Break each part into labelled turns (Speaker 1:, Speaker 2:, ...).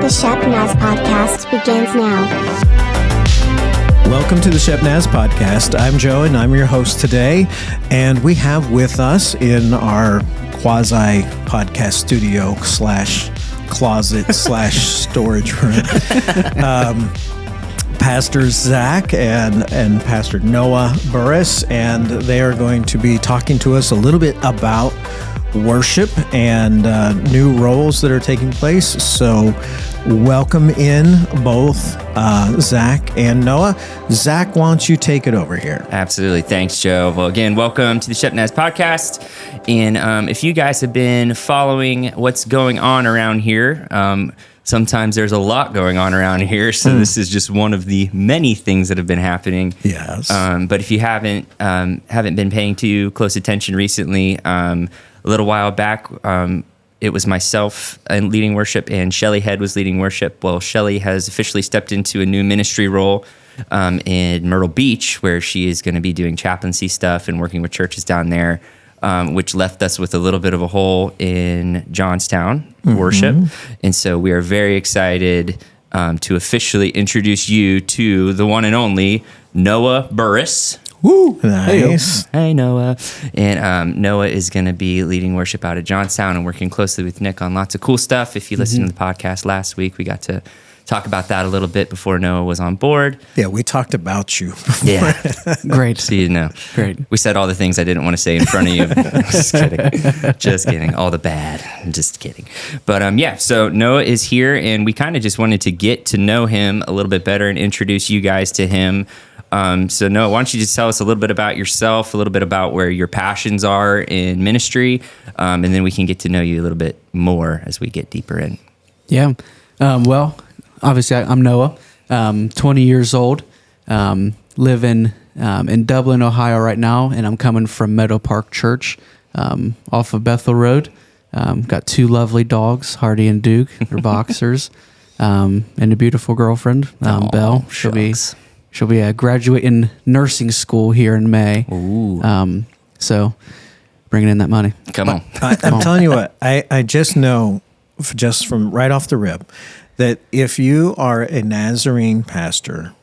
Speaker 1: The Shep Naz Podcast begins now.
Speaker 2: Welcome to the Shep Naz Podcast. I'm Joe, and I'm your host today. And we have with us in our quasi-podcast studio / closet / storage room, Pastor Zack and Pastor Noah Burris, and they are going to be talking to us a little bit about worship and new roles that are taking place. So welcome in both Zack and Noah. Zack, why don't you take it over here?
Speaker 3: Absolutely. Thanks, Joe. Well, again, welcome to the Shep Naz Podcast. And if you guys have been following what's going on around here, sometimes there's a lot going on around here. So this is just one of the many things that have been happening.
Speaker 2: Yes.
Speaker 3: But if you haven't been paying too close attention recently, a little while back, it was myself leading worship, and Shelly Head was leading worship. Well, Shelly has officially stepped into a new ministry role in Myrtle Beach, where she is going to be doing chaplaincy stuff and working with churches down there, which left us with a little bit of a hole in Johnstown worship. And so we are very excited to officially introduce you to the one and only Noah Burris.
Speaker 2: Woo! Nice.
Speaker 3: Hey, Noah. And Noah is going to be leading worship out of Johnstown and working closely with Nick on lots of cool stuff. If you listened to the podcast last week, we got to talk about that a little bit before Noah was on board.
Speaker 2: Yeah, we talked about you before.
Speaker 3: Yeah.
Speaker 4: Great.
Speaker 3: So you know.
Speaker 4: Great.
Speaker 3: We said all the things I didn't want to say in front of you. Just kidding. Just kidding. All the bad. Just kidding. But yeah, so Noah is here, and we kind of just wanted to get to know him a little bit better and introduce you guys to him. So Noah, why don't you just tell us a little bit about yourself, a little bit about where your passions are in ministry, and then we can get to know you a little bit more as we get deeper in.
Speaker 4: Yeah. Well, obviously I'm Noah, 20 years old, living in Dublin, Ohio right now, and I'm coming from Meadow Park Church off of Bethel Road. Got two lovely dogs, Hardy and Duke. They're boxers, and a beautiful girlfriend, Belle. She'll be graduating nursing school here in May.
Speaker 3: Ooh.
Speaker 4: So bringing in that money.
Speaker 3: Come on.
Speaker 2: I'm telling you what, I just know, just from right off the rip, that if you are a Nazarene pastor,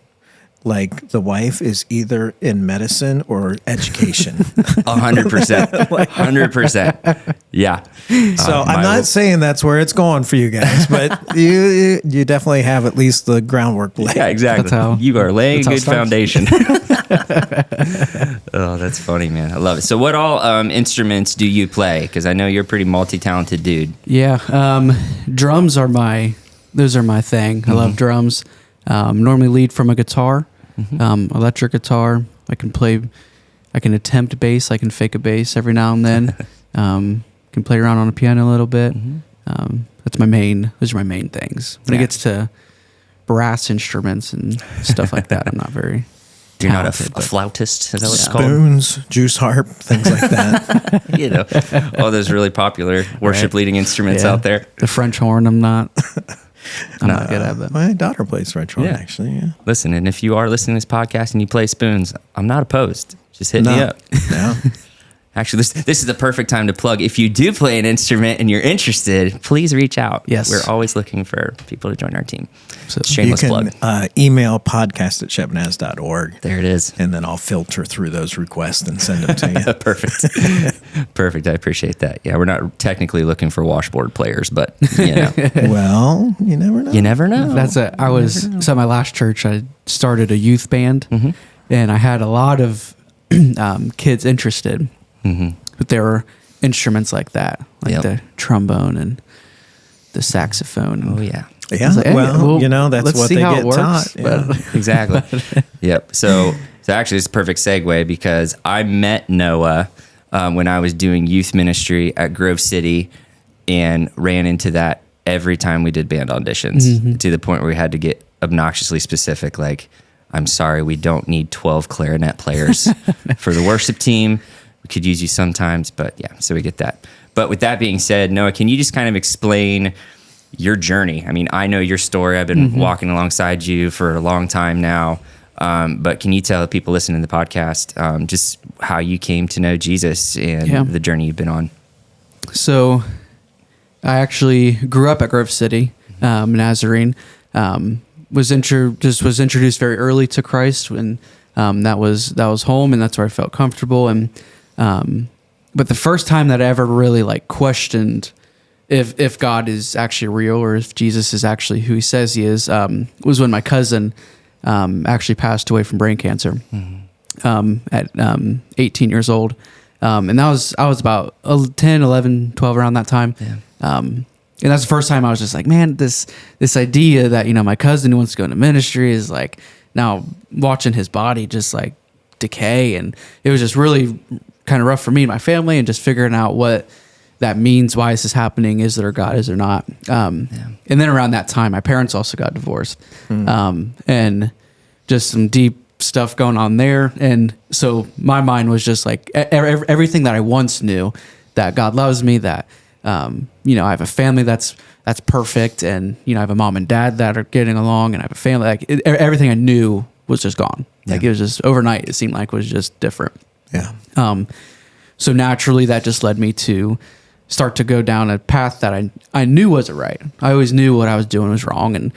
Speaker 2: like the wife is either in medicine or education.
Speaker 3: 100%. 100%. Yeah.
Speaker 2: So I'm not saying that's where it's going for you guys, but you definitely have at least the groundwork laid.
Speaker 3: Yeah, exactly. You are laying a good foundation. Oh, that's funny, man. I love it. So what all instruments do you play? Because I know you're a pretty multi-talented dude.
Speaker 4: Yeah. Drums are my thing. I love drums. Normally lead from a guitar, electric guitar. I can attempt bass. I can fake a bass every now and then. Can play around on a piano a little bit. Those are my main things. When it gets to brass instruments and stuff like that, I'm not very
Speaker 3: You're
Speaker 4: talented,
Speaker 3: not a flautist? Is that what it's called?
Speaker 2: Spoons, juice harp, things like that.
Speaker 3: You know, all those really popular worship leading instruments out there.
Speaker 4: The French horn, I'm not good at it.
Speaker 2: My daughter plays French horn, actually. Yeah.
Speaker 3: Listen, and if you are listening to this podcast and you play spoons, I'm not opposed. Just hit me up.
Speaker 2: No.
Speaker 3: Actually, this is the perfect time to plug. If you do play an instrument and you're interested, please reach out.
Speaker 4: Yes.
Speaker 3: We're always looking for people to join our team.
Speaker 4: So
Speaker 3: Shameless
Speaker 2: you can,
Speaker 3: plug.
Speaker 2: Email podcast@shepnaz.org.
Speaker 3: There it is.
Speaker 2: And then I'll filter through those requests and send them to you.
Speaker 3: Perfect. Perfect. I appreciate that. Yeah, we're not technically looking for washboard players, but you know.
Speaker 2: Well, you never know.
Speaker 3: You never know.
Speaker 4: So at my last church, I started a youth band, and I had a lot of kids interested. But there were instruments like that, like the trombone and the saxophone.
Speaker 3: Oh, yeah.
Speaker 2: Yeah,
Speaker 4: like, hey,
Speaker 2: well, that's what they get taught.
Speaker 4: But
Speaker 3: Exactly. Yep. So actually, it's a perfect segue because I met Noah when I was doing youth ministry at Grove City and ran into that every time we did band auditions to the point where we had to get obnoxiously specific. Like, I'm sorry, we don't need 12 clarinet players for the worship team. We could use you sometimes, but yeah, so we get that. But with that being said, Noah, can you just kind of explain your journey? I mean, I know your story. I've been walking alongside you for a long time now. But can you tell people listening to the podcast just how you came to know Jesus and the journey you've been on?
Speaker 4: So I actually grew up at Grove City. Nazarene. Was introduced very early to Christ when that was home, and that's where I felt comfortable. And but the first time that I ever really like questioned if God is actually real or if Jesus is actually who he says he is was when my cousin actually passed away from brain cancer at 18 years old. And I was about 10, 11, 12 around that time. Yeah. And that's the first time I was just like, man, this idea that, my cousin who wants to go into ministry is like now watching his body just like decay. And it was just really kind of rough for me and my family and just figuring out what that means. Why is this happening? Is there a God? Is there not? And then around that time, my parents also got divorced. And just some deep stuff going on there. And so my mind was just like everything that I once knew, that God loves me, that I have a family that's perfect, and I have a mom and dad that are getting along, and I have a family. Like everything I knew was just gone. Like it was just overnight. It seemed like it was just different. Yeah. So naturally, that just led me to start to go down a path that I knew wasn't right. I always knew what I was doing was wrong, and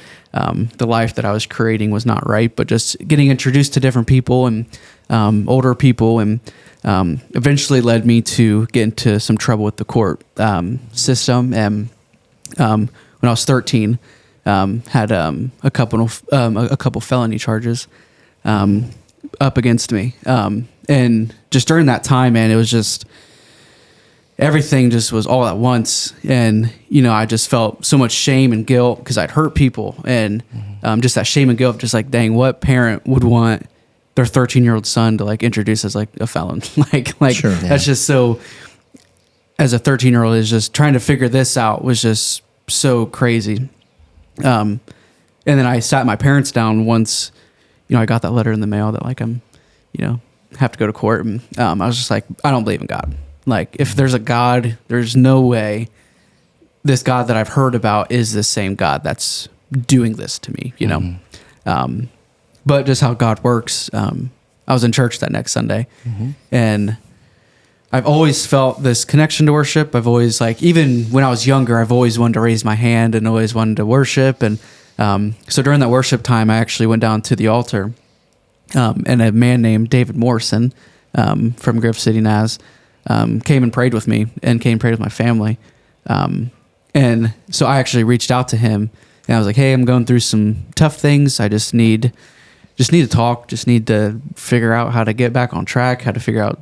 Speaker 4: the life that I was creating was not right. But just getting introduced to different people and older people, and eventually led me to get into some trouble with the court system. And when I was 13, had a couple felony charges up against me. And just during that time, man, it was just everything just was all at once. And, I just felt so much shame and guilt because I'd hurt people. And just that shame and guilt, just like, dang, what parent would want their 13-year-old son to like introduce as like a felon? Sure, that's just so, as a 13-year-old is just trying to figure this out was just so crazy. And then I sat my parents down once, I got that letter in the mail that like I'm, have to go to court. And I was just like, I don't believe in God. Like if there's a God, there's no way this God that I've heard about is the same God that's doing this to me, but just how God works. I was in church that next Sunday, and I've always felt this connection to worship. I've always even when I was younger, I've always wanted to raise my hand and always wanted to worship. And so during that worship time, I actually went down to the altar, and a man named David Morrison from Grove City, Naz, came and prayed with me and came and prayed with my family. And so I actually reached out to him, and I was like, hey, I'm going through some tough things. I just need to talk, just need to figure out how to get back on track, how to figure out,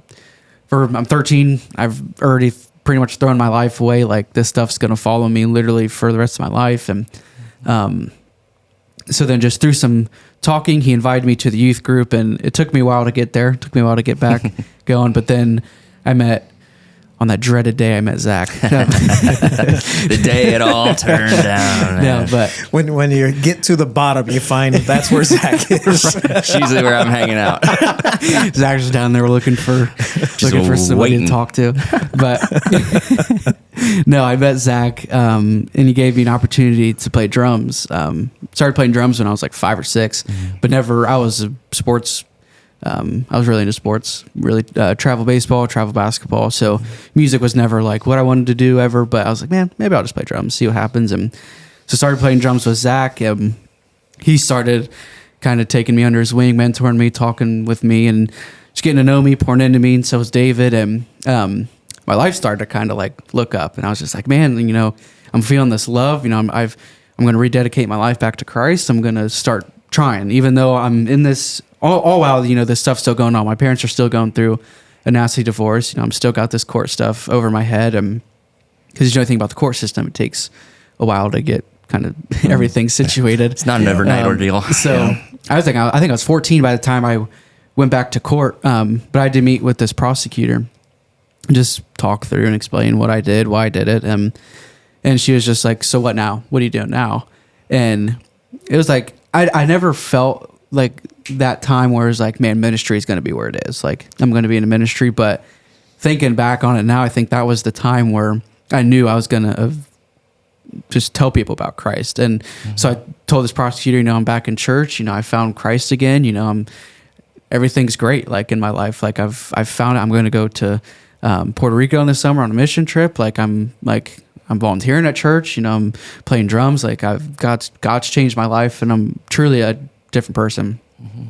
Speaker 4: I'm 13. I've already pretty much thrown my life away. Like this stuff's going to follow me literally for the rest of my life. And, so then just through some talking, he invited me to the youth group, and it took me a while to get there. It took me a while to get back going. But then on that dreaded day, I met Zack.
Speaker 3: The day it all turned down.
Speaker 4: No, but
Speaker 2: when you get to the bottom, you find that's where Zack is.
Speaker 3: It's usually where I'm hanging out.
Speaker 4: Zack's just down there looking for somebody to talk to. But no, I met Zack, and he gave me an opportunity to play drums. Started playing drums when I was like 5 or 6, but never. I was a sports. I was really into sports, really travel baseball, travel basketball. So music was never like what I wanted to do ever, but I was like, man, maybe I'll just play drums, see what happens. And so started playing drums with Zack. He started kind of taking me under his wing, mentoring me, talking with me, and just getting to know me, pouring into me. And so was David. And my life started to kind of like look up, and I was just like, man, I'm feeling this love. I'm going to rededicate my life back to Christ. I'm going to start trying, even though I'm in this all while, this stuff's still going on. My parents are still going through a nasty divorce. I'm still got this court stuff over my head. And because you know anything about the court system, it takes a while to get kind of everything situated.
Speaker 3: It's not an overnight ordeal.
Speaker 4: So I think I was 14 by the time I went back to court. But I had to meet with this prosecutor and just talk through and explain what I did, why I did it. And she was just like, so what now? What are you doing now? And it was like, I never felt like that time where it's like, man, ministry is going to be where it is. Like I'm going to be in a ministry, but thinking back on it now, I think that was the time where I knew I was going to just tell people about Christ. And so I told this prosecutor, I'm back in church, I found Christ again, everything's great. Like in my life, like I've found it. I'm going to go to Puerto Rico in the summer on a mission trip. Like I'm volunteering at church. I'm playing drums. Like God's changed my life, and I'm truly a different person. Mm-hmm.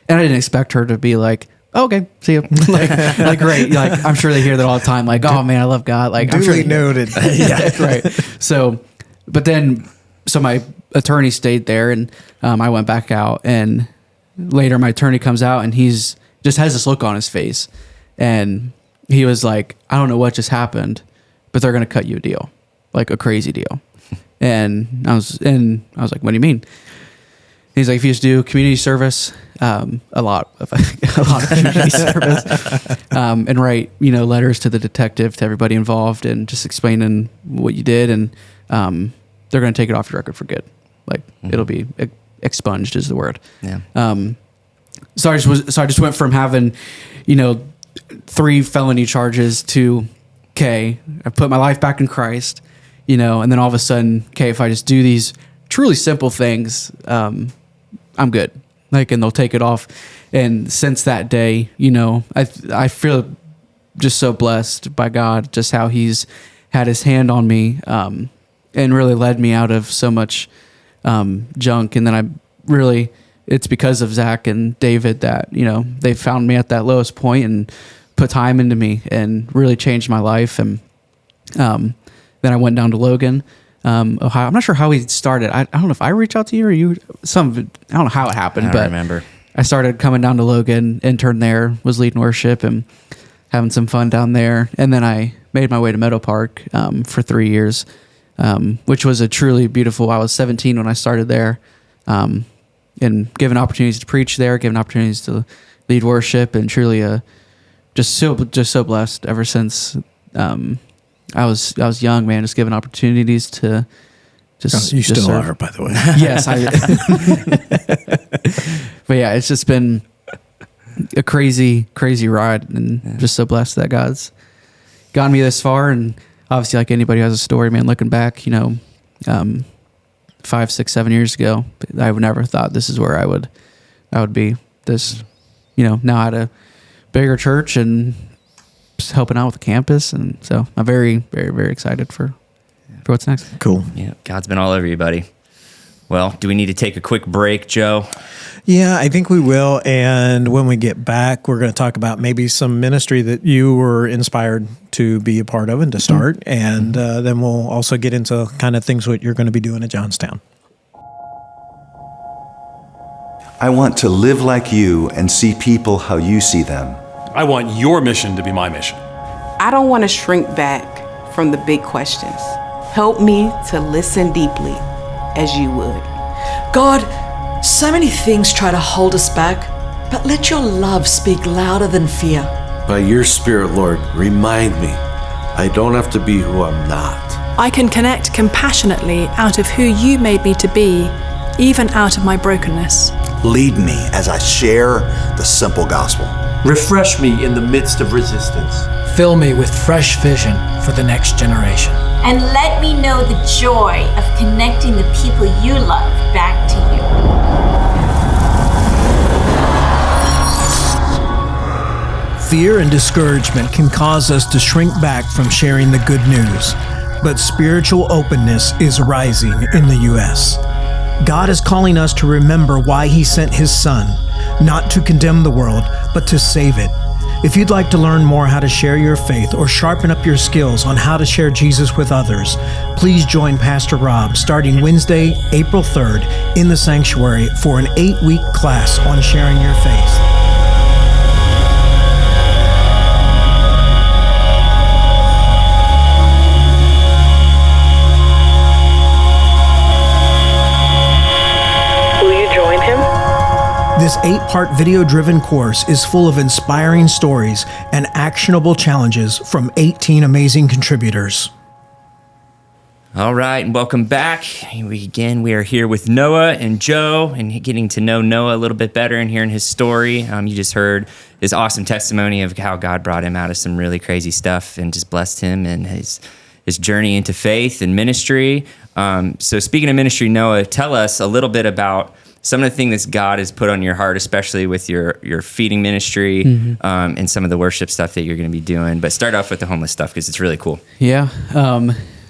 Speaker 4: And I didn't expect her to be like, oh, okay, see you. like great. Like I'm sure they hear that all the time. Like, oh man, I love God. Like I'm sure
Speaker 2: Duly noted.
Speaker 4: yeah, right. So, but then, my attorney stayed there, and I went back out, and later my attorney comes out, and he's just has this look on his face, and he was like, I don't know what just happened, but they're going to cut you a deal, like a crazy deal. And I was like, what do you mean? He's like, if you just do community service, a lot of community service, and write, letters to the detective, to everybody involved, and just explaining what you did, and they're going to take it off your record for good. Like it'll be expunged is the word. Yeah. So I just went from having, 3 felony charges to, okay, I put my life back in Christ, and then all of a sudden, okay, if I just do these truly simple things, I'm good. Like, and they'll take it off. And since that day, I feel just so blessed by God, just how he's had his hand on me, and really led me out of so much, junk. And then it's because of Zack and David that, they found me at that lowest point and put time into me and really changed my life. And, then I went down to Logan, Ohio. I'm not sure how we started. I don't know if I reached out to you or you. I don't know how it happened, but
Speaker 3: remember.
Speaker 4: I started coming down to Logan, interned there, was leading worship and having some fun down there. And then I made my way to Meadow Park for 3 years, which was a truly beautiful. I was 17 when I started there, and given opportunities to preach there, given opportunities to lead worship, and truly just so blessed ever since. I was young, man, just given opportunities to just.
Speaker 2: You
Speaker 4: just
Speaker 2: still
Speaker 4: serve.
Speaker 2: are, by the way.
Speaker 4: Yes, but yeah, it's just been a crazy ride, and just so blessed that God's gotten me this far. And obviously, like anybody who has a story, man, looking back, 5, 6, 7 years ago, I would never thought this is where I would be. This, now at a bigger church and just helping out with the campus, and so I'm very, very, very excited for what's next.
Speaker 2: Cool.
Speaker 3: Yeah, God's been all over you, buddy. Well, do we need to take a quick break, Joe?
Speaker 2: Yeah, I think we will. And when we get back, we're going to talk about maybe some ministry that you were inspired to be a part of and to start. Mm-hmm. And then we'll also get into kind of things what you're going to be doing at Johnstown.
Speaker 5: I want to live like you and see people how you see them.
Speaker 6: I want your mission to be my mission.
Speaker 7: I don't want to shrink back from the big questions. Help me to listen deeply as you would.
Speaker 8: God, so many things try to hold us back, but let your love speak louder than fear.
Speaker 9: By your Spirit, Lord, remind me I don't have to be who I'm not.
Speaker 10: I can connect compassionately out of who you made me to be, even out of my brokenness.
Speaker 11: Lead me as I share the simple gospel.
Speaker 12: Refresh me in the midst of resistance.
Speaker 13: Fill me with fresh vision for the next generation.
Speaker 14: And let me know the joy of connecting the people you love back to
Speaker 2: you. Fear and discouragement can cause us to shrink back from sharing the good news, but spiritual openness is rising in the U.S. God is calling us to remember why He sent His Son, not to condemn the world, but to save it. If you'd like to learn more how to share your faith or sharpen up your skills on how to share Jesus with others, please join Pastor Rob starting Wednesday, April 3rd in the sanctuary for an 8-week class on sharing your faith. This 8-part video-driven course is full of inspiring stories and actionable challenges from 18 amazing contributors.
Speaker 3: All right, and welcome back. We are here with Noah and Joe, and getting to know Noah a little bit better and hearing his story. You just heard his awesome testimony of how God brought him out of some really crazy stuff and just blessed him and his journey into faith and ministry. So speaking of ministry, Noah, tell us a little bit about some of the things that God has put on your heart, especially with your feeding ministry, and some of the worship stuff that you're going to be doing. But start off with the homeless stuff because it's really cool.
Speaker 4: Yeah.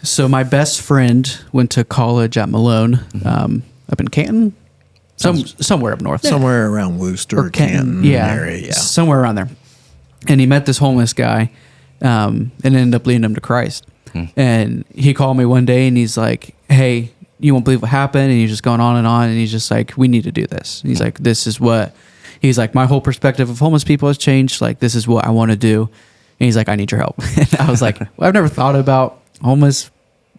Speaker 4: So my best friend went to college at Malone, up in Canton, somewhere up north,
Speaker 2: somewhere around Worcester or Canton area. Yeah,
Speaker 4: somewhere around there. And he met this homeless guy, and ended up leading him to Christ. And he called me one day, and he's like, "Hey, you won't believe what happened." And he's just going on, and he's just like, "We need to do this." And he's like, "This is what." He's like, "My whole perspective of homeless people has changed. Like, this is what I want to do." And he's like, "I need your help." And I was like, well, I've never thought about homeless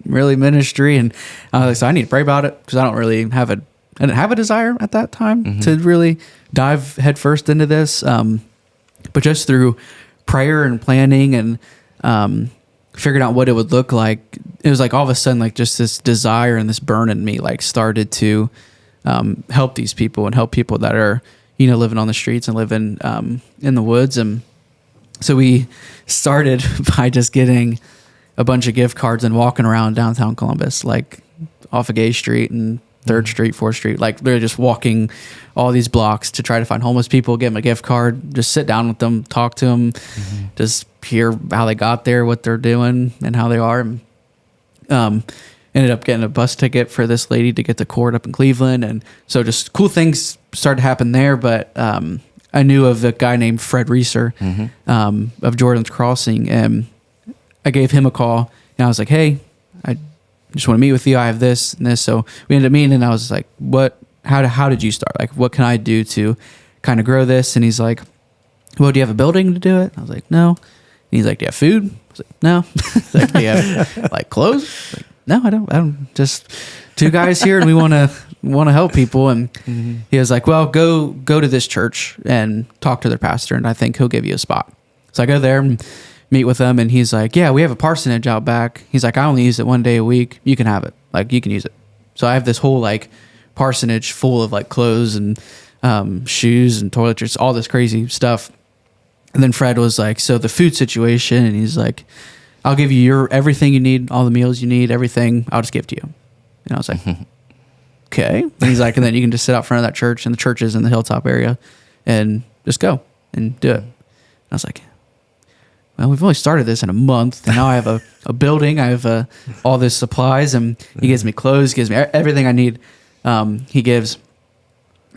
Speaker 4: really ministry, and I was like, so I need to pray about it, because I didn't have a desire at that time to really dive headfirst into this. But just through prayer and planning and figuring out what it would look like, it was like all of a sudden, like just this desire and this burn in me, like started to help these people and help people that are, living on the streets and living in the woods. And so we started by just getting a bunch of gift cards and walking around downtown Columbus, like off of Gay Street and 3rd Street, 4th Street, like they're just walking all these blocks to try to find homeless people, give them a gift card, just sit down with them, talk to them, just hear how they got there, what they're doing, and how they are. And ended up getting a bus ticket for this lady to get to court up in Cleveland. And so just cool things started to happen there. But I knew of a guy named Fred Reeser of Jordan's Crossing, and I gave him a call, and I was like, "Hey, I just want to meet with you. I have this and this." So we ended up meeting, and I was like, how did you start? Like, what can I do to kind of grow this? And he's like, "Well, do you have a building to do it?" I was like, "No." And he's like, "Do you have food?" I was like, "No." He's like, "Do you have like clothes?" I was like, "No, I don't. Just two guys here, and we want to help people." And he was like, "Well, go to this church and talk to their pastor, and I think he'll give you a spot." So I go there and meet with them, and he's like, "Yeah, we have a parsonage out back." He's like, "I only use it one day a week. You can have it. Like, you can use it." So I have this whole like parsonage full of like clothes and shoes and toiletries, all this crazy stuff. And then Fred was like, "So the food situation," and he's like, "I'll give you everything you need, all the meals you need, everything. I'll just give to you." And I was like, "Okay." And he's like, "And then you can just sit out front of that church, and the church is in the Hilltop area, and just go and do it." And I was like, "Well, we've only started this in a month, and now I have a building, I have all this supplies," and he gives me clothes, gives me everything I need. He gives,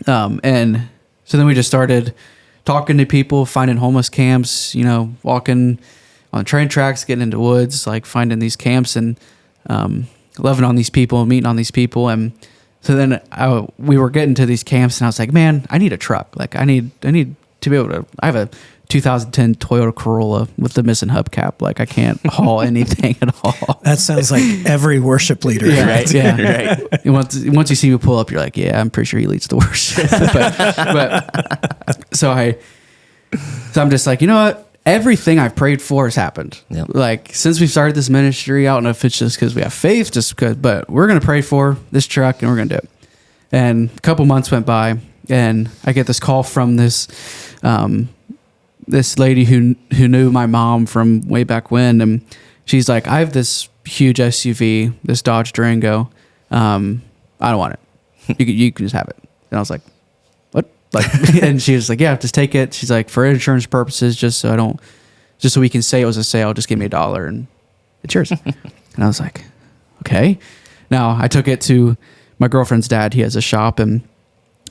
Speaker 4: and so then we just started talking to people, finding homeless camps, walking on train tracks, getting into woods, like finding these camps and loving on these people, meeting on these people. And so then we were getting to these camps, and I was like, "Man, I need a truck. Like, I need to be able to. I have a 2010 Toyota Corolla with the missing hubcap. Like, I can't haul anything at all."
Speaker 2: That sounds like every worship leader.
Speaker 4: Yeah, right. Yeah, right. Once you see me pull up, you're like, "Yeah, I'm pretty sure he leads the worship." but so I'm just like, you know what? Everything I've prayed for has happened.
Speaker 3: Yep.
Speaker 4: Like, since we started this ministry, I don't know if it's just because we have faith, but we're going to pray for this truck, and we're going to do it. And a couple months went by, and I get this call from this lady who knew my mom from way back when, and she's like, "I have this huge SUV, this Dodge Durango. I don't want it. You can just have it." And I was like, "What?" Like, and she was like, "Yeah, just take it." She's like, "For insurance purposes, just so we can say it was a sale, just give me $1 and it's yours." And I was like, "Okay." Now I took it to my girlfriend's dad. He has a shop, and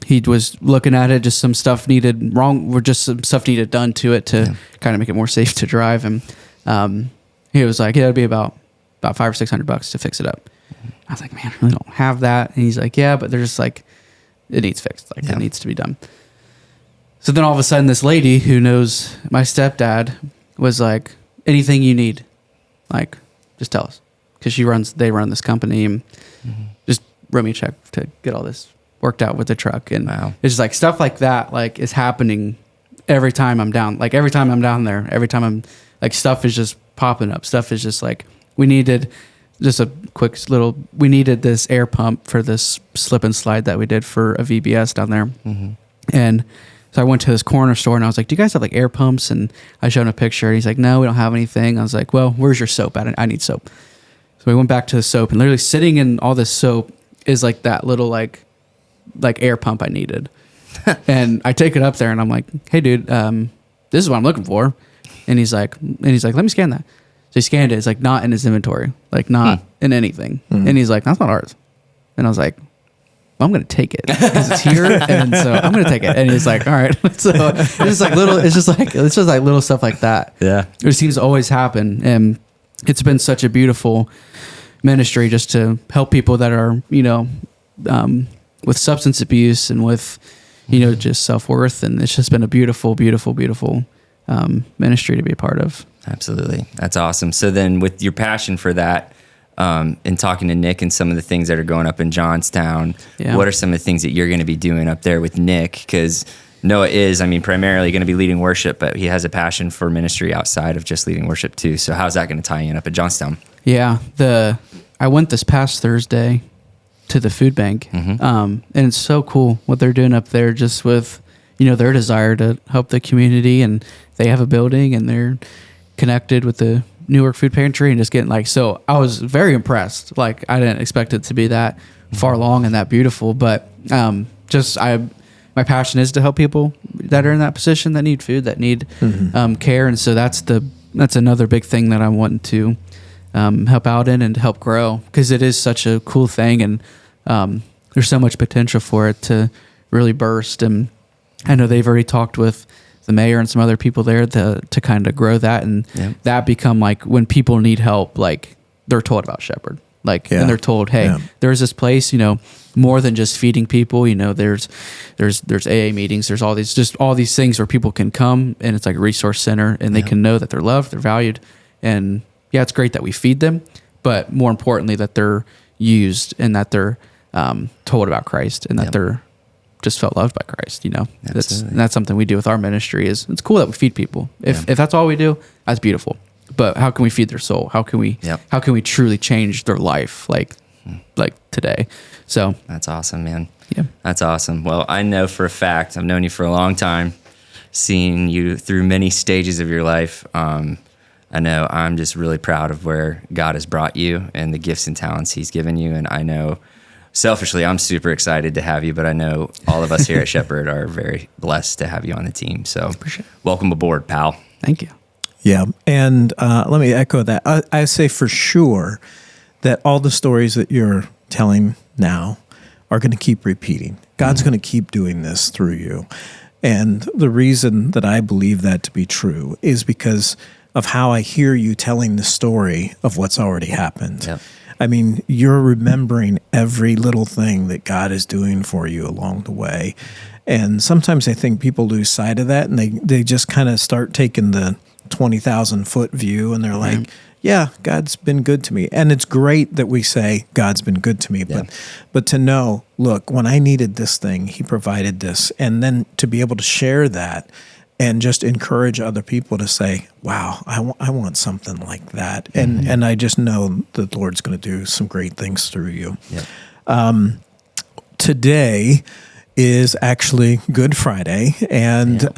Speaker 4: he was looking at it, just some stuff needed done to it to kind of make it more safe to drive. And he was like, "Yeah, it'd be about $500 or $600 to fix it up." I was like, "Man, I really don't have that." And he's like, "Yeah, but they're just like, it needs fixed. Like, it needs to be done." So then all of a sudden, this lady who knows my stepdad was like, "Anything you need, like, just tell us." Because they run this company, and just wrote me a check to get all this worked out with the truck. And it's just like stuff like that, like, is happening every time I'm down. Like, every time I'm down there, every time I'm like, stuff is just popping up. Stuff is just like, we needed this air pump for this slip and slide that we did for a VBS down there. And so I went to this corner store, and I was like, "Do you guys have like air pumps?" And I showed him a picture, and he's like, "No, we don't have anything." I was like, "Well, where's your soap at? I need soap." So we went back to the soap, and literally sitting in all this soap is like that little like air pump I needed. And I take it up there, and I'm like, "Hey dude, this is what I'm looking for." And he's like, "Let me scan that." So he scanned it. It's like not in his inventory, like not in anything. And he's like, that's not ours. And I was like, well, I'm going to take it because it's here. And so I'm going to take it. And he's like, all right. So it's just like little stuff like that.
Speaker 3: Yeah.
Speaker 4: It seems to always happen. And it's been such a beautiful ministry just to help people that are, with substance abuse and with, just self-worth. And it's just been a beautiful, beautiful, beautiful ministry to be a part of.
Speaker 3: Absolutely. That's awesome. So then with your passion for that, and talking to Nick and some of the things that are going up in Johnstown, what are some of the things that you're going to be doing up there with Nick? Because Noah is, primarily going to be leading worship, but he has a passion for ministry outside of just leading worship too. So how's that going to tie in up at Johnstown?
Speaker 4: Yeah. I went this past Thursday to the food bank, and it's so cool what they're doing up there just with, their desire to help the community, and they have a building and they're connected with the Newark Food Pantry and just getting so I was very impressed. I didn't expect it to be that far along and that beautiful, but my passion is to help people that are in that position that need food, that need care. And so that's another big thing that I want to help out in and help grow, because it is such a cool thing. And there's so much potential for it to really burst. And I know they've already talked with the mayor and some other people there to kind of grow that, and that become when people need help, they're told about Shepherd, and they're told, hey, there's this place, more than just feeding people, there's AA meetings, there's all these things where people can come, and it's like a resource center, and they can know that they're loved, they're valued. And it's great that we feed them, but more importantly that they're used and that they're told about Christ, and that they're just felt loved by Christ. That's something we do with our ministry. Is it's cool that we feed people. If that's all we do, that's beautiful. But how can we feed their soul? How can we truly change their life like today? So
Speaker 3: that's awesome, man.
Speaker 4: Yeah,
Speaker 3: that's awesome. Well, I know for a fact, I've known you for a long time, seeing you through many stages of your life. I know I'm just really proud of where God has brought you and the gifts and talents He's given you. And I know, selfishly, I'm super excited to have you, but I know all of us here at Shepherd are very blessed to have you on the team. So welcome aboard, pal.
Speaker 4: Thank you.
Speaker 2: Yeah. And let me echo that. I say for sure that all the stories that you're telling now are going to keep repeating. God's going to keep doing this through you. And the reason that I believe that to be true is because of how I hear you telling the story of what's already happened.
Speaker 3: Yep.
Speaker 2: You're remembering every little thing that God is doing for you along the way. And sometimes I think people lose sight of that, and they just kind of start taking the 20,000-foot view, and they're like, yeah, God's been good to me. And it's great that we say God's been good to me, but to know, look, when I needed this thing, He provided this. And then to be able to share that and just encourage other people to say, wow, I want something like that. And I just know the Lord's going to do some great things through you.
Speaker 3: Yep.
Speaker 2: Today is actually Good Friday. And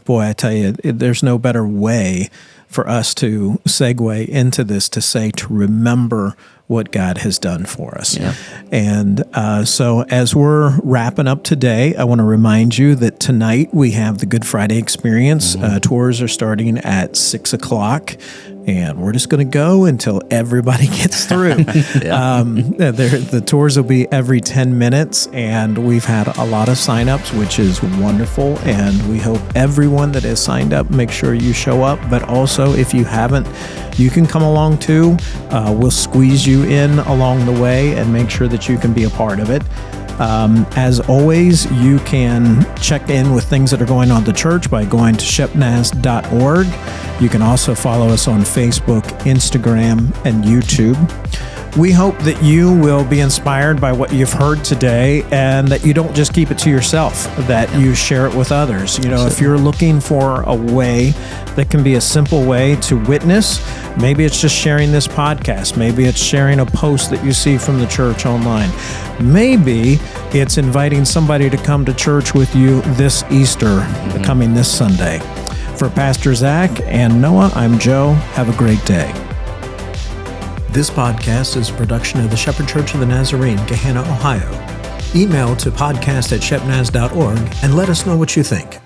Speaker 2: boy, I tell you, there's no better way for us to segue into this to say, to remember what God has done for us.
Speaker 3: Yeah.
Speaker 2: And so as we're wrapping up today, I want to remind you that tonight we have the Good Friday experience. Tours are starting at 6:00, and we're just going to go until everybody gets through. The tours will be every 10 minutes, and we've had a lot of signups, which is wonderful. And we hope everyone that has signed up, make sure you show up. But also, if you haven't, you can come along too. We'll squeeze you in along the way and make sure that you can be a part of it. As always, you can check in with things that are going on at the church by going to shepnaz.org. You can also follow us on Facebook, Instagram, and YouTube. We hope that you will be inspired by what you've heard today, and that you don't just keep it to yourself, that you share it with others. If you're looking for a way that can be a simple way to witness, maybe it's just sharing this podcast. Maybe it's sharing a post that you see from the church online. Maybe it's inviting somebody to come to church with you this Easter, coming this Sunday. For Pastor Zack and Noah, I'm Joe. Have a great day. This podcast is a production of the Shepherd Church of the Nazarene, Gahanna, Ohio. Email to podcast@shepnaz.org and let us know what you think.